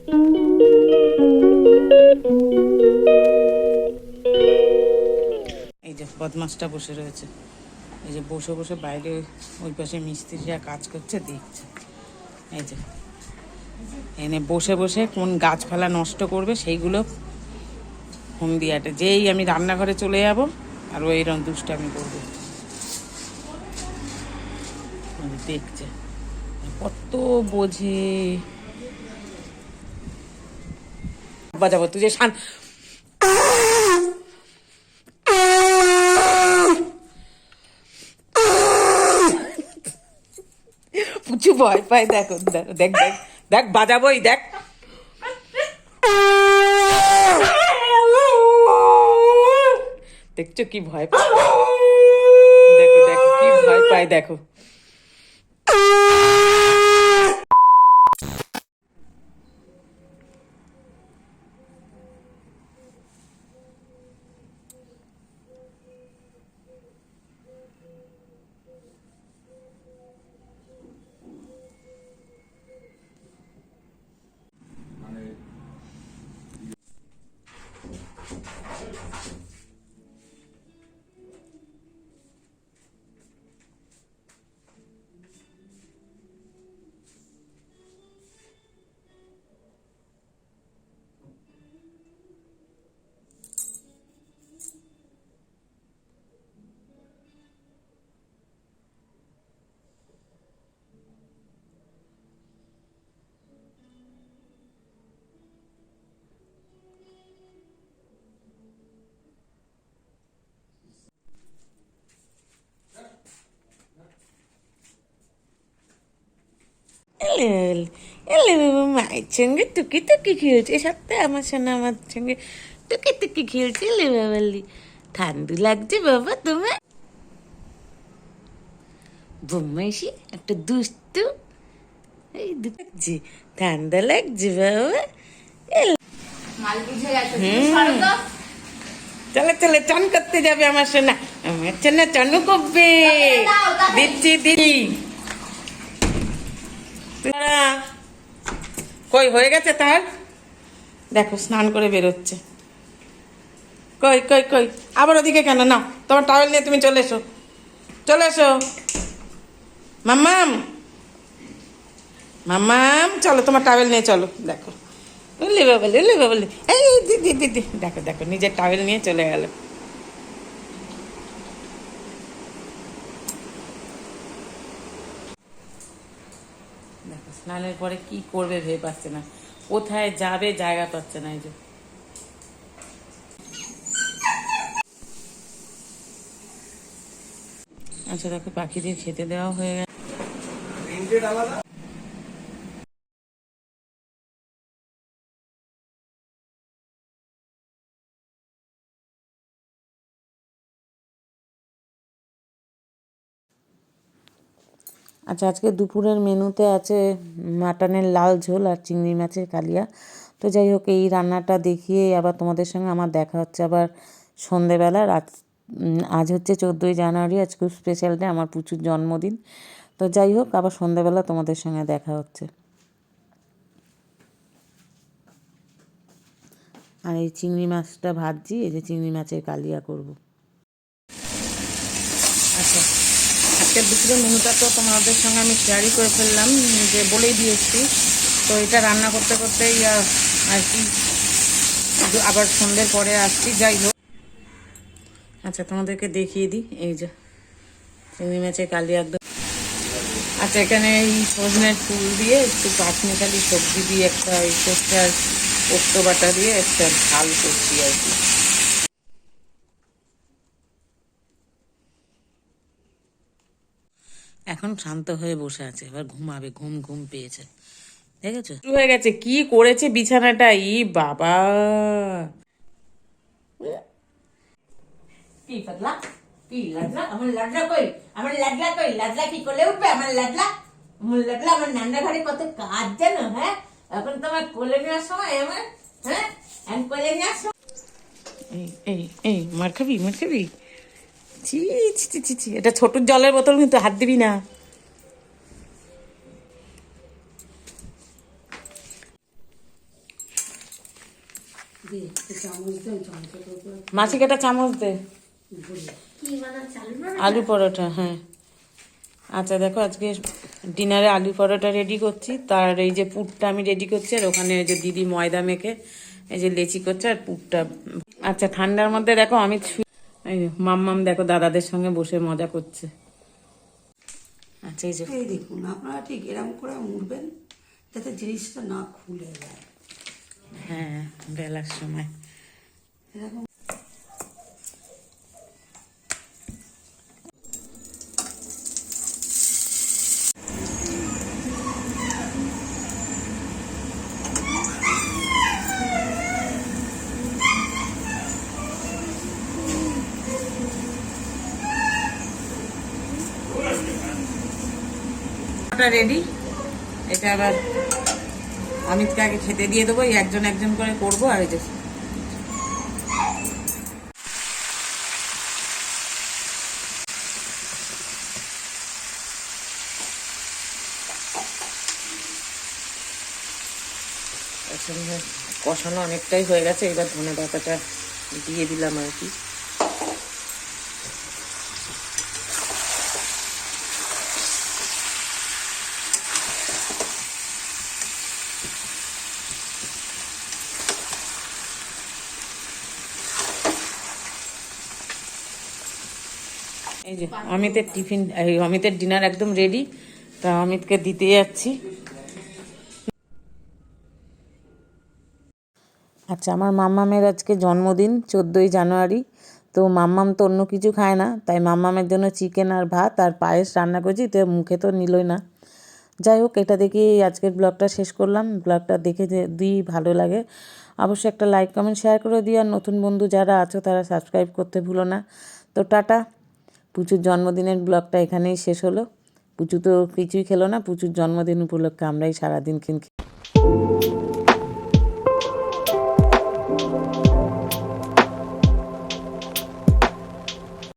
এই যে বদমাসটা বসে রয়েছে, এই যে বসে বসে বাইরে ওই পাশে মিস্ত্রিরা কাজ করছে দেখছে। এই যে এনে বসে বসে কোন গাছপালা নষ্ট করবে সেইগুলো ফোন দিয়ে আটে। যেই আমি রান্নাঘরে চলে যাব আর ওই রকম দুষ্টামি করবে, দেখছে কত বোঝে। বাজাবো তুই যে পুচু ভয় পায়, দেখো দেখ দেখ দেখ বাজাবোই, দেখ দেখছো কি ভয় পায়, দেখো দেখো কি ভয় পায় দেখো। মায়ের সঙ্গে টুকি টুকি খেলছে, সপ্তাহে আমার সঙ্গে আমার সঙ্গে টুকি টুকি খেলছে। বাবালি ঠান্ডু লাগছে বাবা তোমার? বম্মাইসি একটা দুষ্টু, এই লাগছে, ঠান্ডা লাগছে বাবা। চলে চলে চান করতে যাবে আমার সোনা, আমার সোনা চানু করবে। দিচ্ছি দিদি, কই হয়ে গেছে তার? দেখো স্নান করে বেরোচ্ছে। কই কই কই আবার ওদিকে কেন? নাও তোমার টাওয়েল নিয়ে তুমি চলে এসো, চলে এসো মাম্মাম, মাম্মাম চলো তোমার টাওয়েল নিয়ে চলো। দেখো লিবা বলি এই দিদি দিদি, দেখো দেখো নিজের টাওয়েল নিয়ে চলে গেল। দেখো স্নানের পরে কি করবে ভেবে পাচ্ছে না, কোথায় যাবে জায়গা পাচ্ছে না। এই যে আচ্ছা দেখো পাখিদের খেতে দেওয়া হয়ে গেছে। আচ্ছা আজকে দুপুরের মেনুতে আছে মাটনের লাল ঝোল আর চিংড়ি মাছের কালিয়া। তো যাই হোক এই রান্নাটা দেখিয়ে আবার তোমাদের সঙ্গে আমার দেখা হচ্ছে আবার সন্ধেবেলা। আজ হচ্ছে 14ই জানুয়ারি, আজ খুব স্পেশাল ডে, আমার প্রচুর জন্মদিন। তো যাই হোক আবার সন্ধেবেলা তোমাদের সঙ্গে দেখা হচ্ছে। আর এই চিংড়ি মাছটা ভাজছি, এই যে চিংড়ি মাছের কালিয়া করব। আচ্ছা আজকের দুপুরের মেনুটা তো তোমাদের সঙ্গে আমি শেয়ারই করে ফেললাম, যে বলেই দিয়েছি। তো এটা রান্না করতে করতেই আর কি আবার সন্ধ্যের পরে আসছি। যাই হোক আচ্ছা তোমাদেরকে দেখিয়ে দিই, এই যে চিংড়ি মাছের কালিয়া একদম। আচ্ছা এখানে এই সজনের ফুল দিয়ে একটু পাঁচমিশালি সবজি দিয়ে একটা ওই সর্ষে পোস্ত বাটা দিয়ে একটা ঝাল করছি আর কি। এখন শান্ত হয়ে বসে আছে, এবার ঘুমাবে, ঘুম ঘুম পেয়েছে। দেখেছো হয়ে গেছে কি করেছে বিছানাটা, ই বাবা। কি পাতলা, কি লাডলা, আমার লাডলা কই, আমার লাডলা কই, লাডলা কি করে উঠবে আমার লাডলা? আমার লাডলা আমার নান্না ঘরে কত কাজ জানো? হ্যাঁ এখন তোমার কোলে নেওয়ার সময় আমার, হ্যাঁ আমি কোলে নেওয়ার সময়। এই এই এই মার খাবি, মার খাবি। ছি ছি ছি ছি, এটা ছোট জলের বোতল, কিন্তু হাত দিবি না। মাসিকে একটা চামচ দে। আলু পরোটা, হ্যাঁ। আচ্ছা দেখো, আজকে ডিনারে আলু পরোটা রেডি করছি, তার এই যে পুরটা আমি রেডি করছি, আর ওখানে ওই যে দিদি ময়দা মেখে এই যে লেচি করছে আর পুরটা। আচ্ছা ঠান্ডার মধ্যে দেখো আমি এই যে মাম্মাম দেখো দাদাদের সঙ্গে বসে মজা করছে। আচ্ছা এই যে এই দেখুন, আপনারা ঠিক এরকম করে মুড়বেন যাতে জিনিসটা না খুলে যায়। হ্যাঁ, বেলার সময় এরকম রেডি। এটা আবার অমিতকে আগে খেতে দিয়ে দেবো, একজন একজন করে করবো। আর এই যে কষানো অনেকটাই হয়ে গেছে, এবার ধনে পাতাটা দিয়ে দিলাম আর কি। এই যে অমিতের টিফিন, অমিতের ডিনার একদম রেডি, তা অমিতকে দিতে যাচ্ছি। আচ্ছা, আমার মাম্মামের আজকে জন্মদিন 14ই জানুয়ারি। তো মাম্মাম তো অন্য কিছু খায় না, তাই মাম্মামের জন্য চিকেন আর ভাত আর পায়েস রান্না করছি, তো মুখে তো নিলই না। যাই হোক, এটা দেখি আজকের ব্লগটা শেষ করলাম। ব্লগটা দেখে যদি ভালো লাগে অবশ্যই একটা লাইক কমেন্ট শেয়ার করে দিও, আর নতুন বন্ধু যারা আছো তারা সাবস্ক্রাইব করতে ভুলো না। তো টাটা। পুচুর জন্মদিনের ব্লগটা এখানেই শেষ হলো। পুচু তো কিছুই খেলো না, পুচুর জন্মদিন উপলক্ষে আমরাই সারাদিন